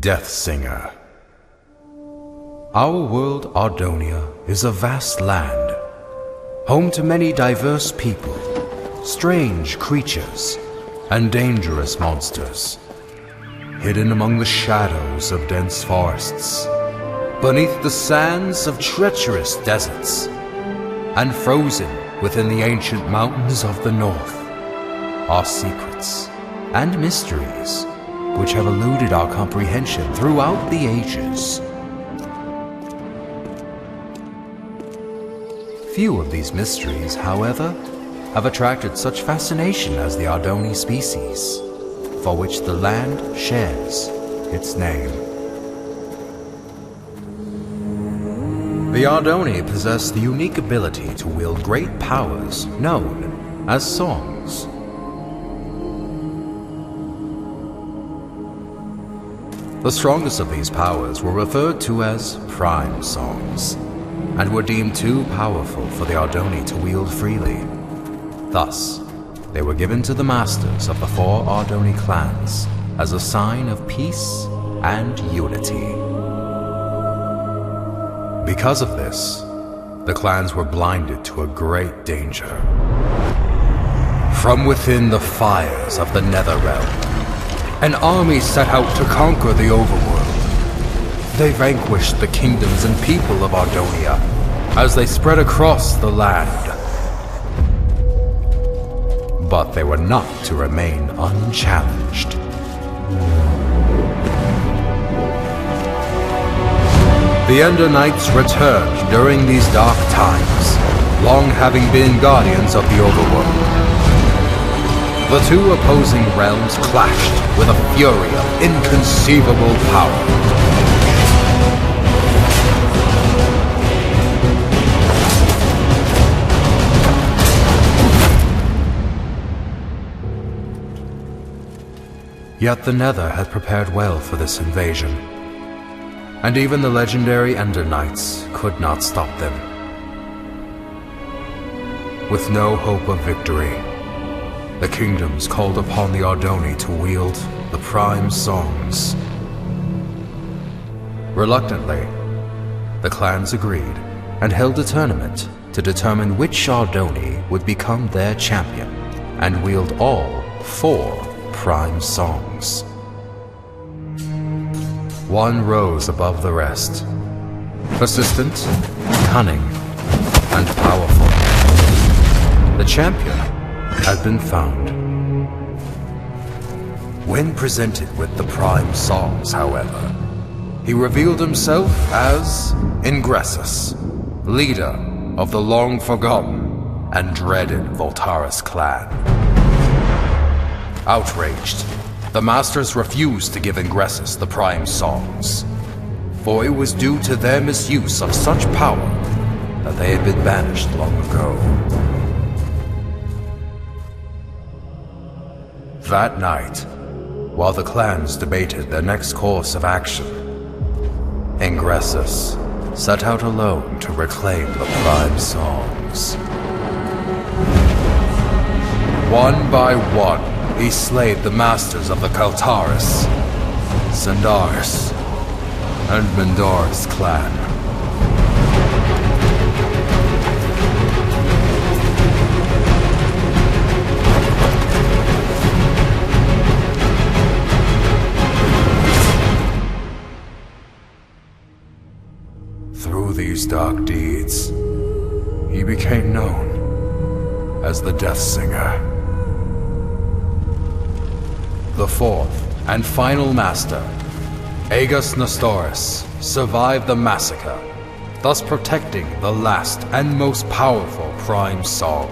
Death Singer. Our world, Ardonia, is a vast land, home to many diverse people, strange creatures, and dangerous monsters, hidden among the shadows of dense forests, beneath the sands of treacherous deserts, and frozen within the ancient mountains of the north, are secrets and mysteries which have eluded our comprehension throughout the ages. Few of these mysteries, however, have attracted such fascination as the Ardoni species, for which the land shares its name. The Ardoni possess the unique ability to wield great powers known as songs. The strongest of these powers were referred to as prime songs, and were deemed too powerful for the Ardoni to wield freely. Thus, they were given to the masters of the 4 Ardoni clans as a sign of peace and unity. Because of this, the clans were blinded to a great danger. From within the fires of the Netherrealm, an army set out to conquer the overworld. They vanquished the kingdoms and people of Ardonia as they spread across the land. But they were not to remain unchallenged. The Ender Knights returned during these dark times, long having been guardians of the overworld. The 2 opposing realms clashed with a fury of inconceivable power. Yet the Nether had prepared well for this invasion, and even the legendary Ender Knights could not stop them. With no hope of victory, the kingdoms called upon the Ardoni to wield the prime songs. Reluctantly, the clans agreed and held a tournament to determine which Ardoni would become their champion and wield all 4 prime songs. One rose above the rest, persistent, cunning, and powerful. The champion had been found. When presented with the prime songs, however, he revealed himself as Ingressus, leader of the long-forgotten and dreaded Voltaris clan. Outraged, the masters refused to give Ingressus the prime songs, for it was due to their misuse of such power that they had been banished long ago. That night, while the clans debated their next course of action, Ingressus set out alone to reclaim the prime songs. One by one, he slayed the masters of the Kaltaris, Sandaris, and Mendora's clan. Through these dark deeds, he became known as the Death Singer. The 4th and final master, Aegis Nestoris, survived the massacre, thus protecting the last and most powerful prime song.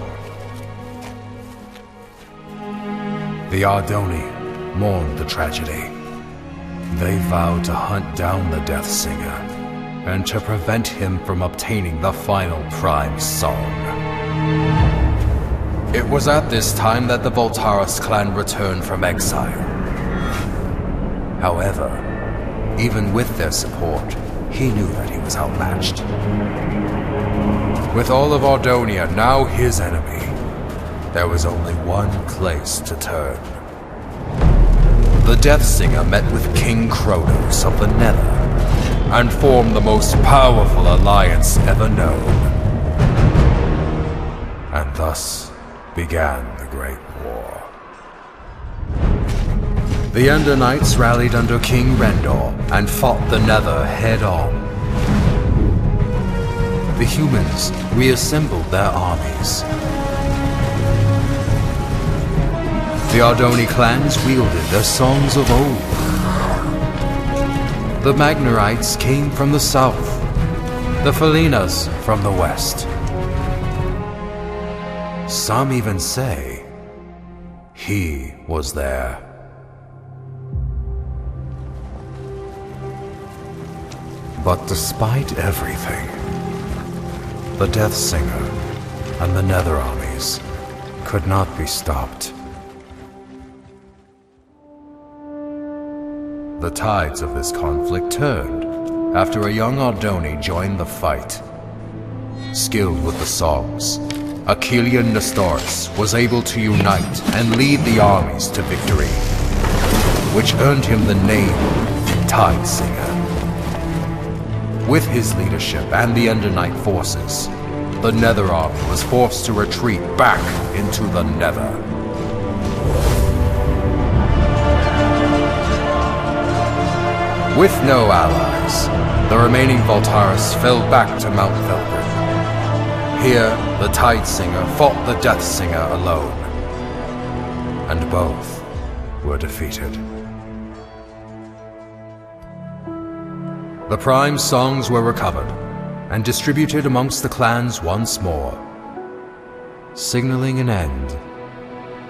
The Ardoni mourned the tragedy. They vowed to hunt down the Death Singer and to prevent him from obtaining the final prime song. It was at this time that the Voltaris clan returned from exile. However, even with their support, he knew that he was outmatched. With all of Ardonia now his enemy, there was only one place to turn. the Death Singer met with King Kronos of the Nether and formed the most powerful alliance ever known. And thus began the Great War. The Ender Knights rallied under King Rendor and fought the Nether head-on. The humans reassembled their armies. The Ardoni clans wielded their songs of old. The Magnerites came from the south, the Felinas from the west. Some even say he was there. But despite everything, the Death Singer and the Nether armies could not be stopped. The tides of this conflict turned after a young Ardoni joined the fight. Skilled with the songs, Achillean Nestoris was able to unite and lead the armies to victory, which earned him the name Tide Singer. With his leadership and the Ender Knight forces, the Nether army was forced to retreat back into the Nether. With no allies, the remaining Voltaris fell back to Mount Velgrin. Here, the Tide Singer fought the Death Singer alone, and both were defeated. The Prime songs were recovered and distributed amongst the clans once more, signaling an end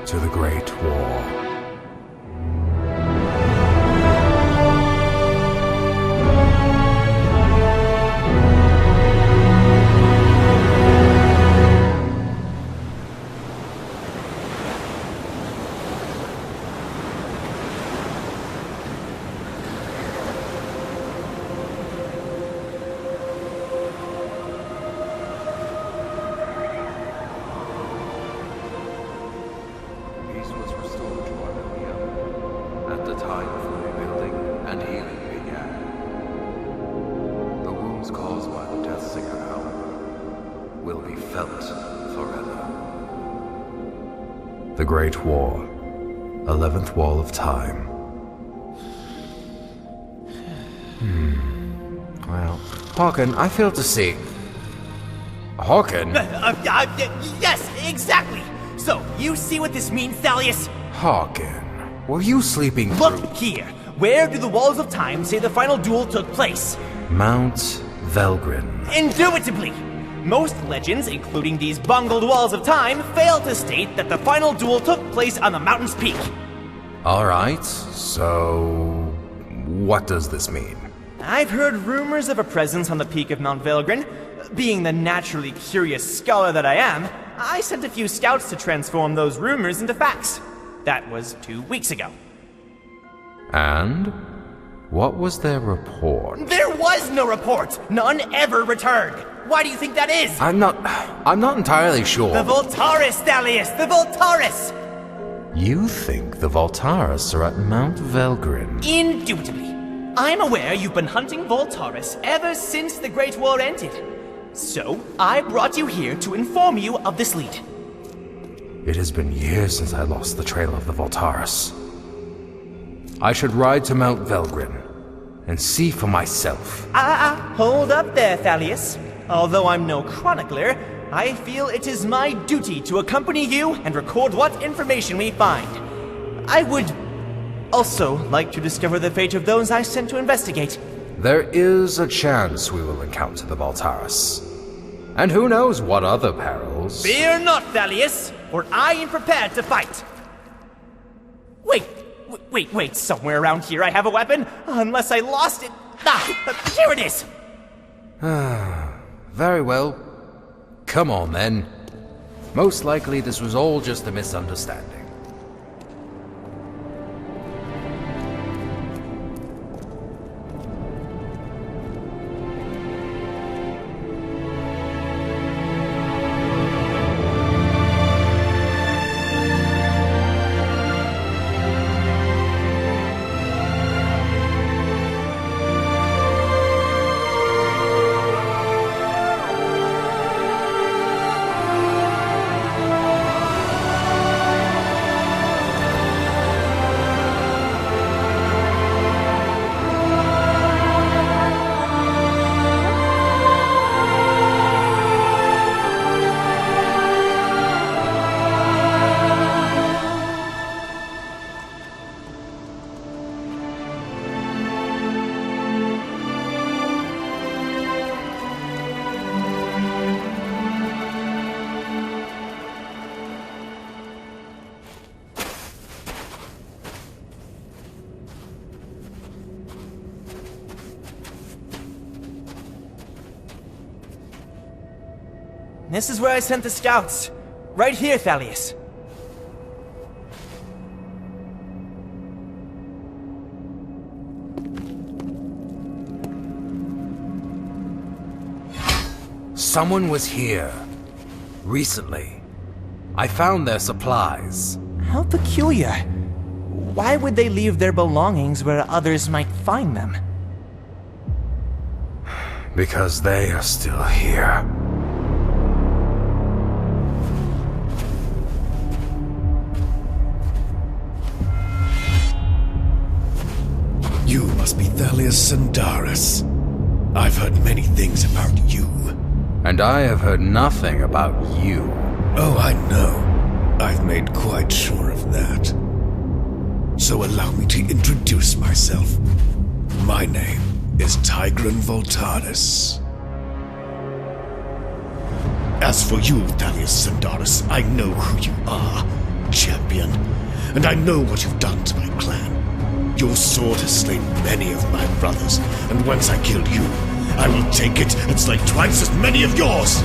to the Great War. The Great War, 11th Wall of Time. Well, Harkin, I fail to see. Harkin? Yes, exactly! So, you see what this means, Thalius? Harkin, were you sleeping Look through? here! Where do the Walls of Time say the final duel took place? Mount Velgrin. Indubitably! Most legends, including these bungled Walls of Time, fail to state that the final duel took place on the mountain's peak. Alright, so what does this mean? I've heard rumors of a presence on the peak of Mount Velgrin. Being the naturally curious scholar that I am, I sent a few scouts to transform those rumors into facts. That was 2 weeks ago. And what was their report? There was no report! None ever returned! Why do you think that is? I'm not entirely sure. The Voltaris, Thalius! The Voltaris! You think the Voltaris are at Mount Velgrin? Indubitably. I'm aware you've been hunting Voltaris ever since the Great War ended. So, I brought you here to inform you of this lead. It has been years since I lost the trail of the Voltaris. I should ride to Mount Velgrin and see for myself. Hold up there, Thalius. Although I'm no chronicler, I feel it is my duty to accompany you and record what information we find. I would also like to discover the fate of those I sent to investigate. There is a chance we will encounter the Voltaris. And who knows what other perils. Fear not, Thalius, for I am prepared to fight. Wait, somewhere around here I have a weapon, unless I lost it. Here it is! Very well. Come on, then. Most likely this was all just a misunderstanding. This is where I sent the scouts. Right here, Thalius. Someone was here. Recently. I found their supplies. How peculiar. Why would they leave their belongings where others might find them? Because they are still here. You must be Thalius Sandaris. I've heard many things about you. And I have heard nothing about you. Oh, I know. I've made quite sure of that. So allow me to introduce myself. My name is Tigran Voltaris. As for you, Thalius Sandaris, I know who you are, champion. And I know what you've done to my clan. Your sword has slain many of my brothers, and once I kill you, I will take it and slay twice as many of yours!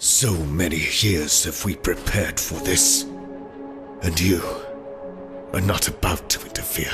So many years have we prepared for this, and you are not about to interfere.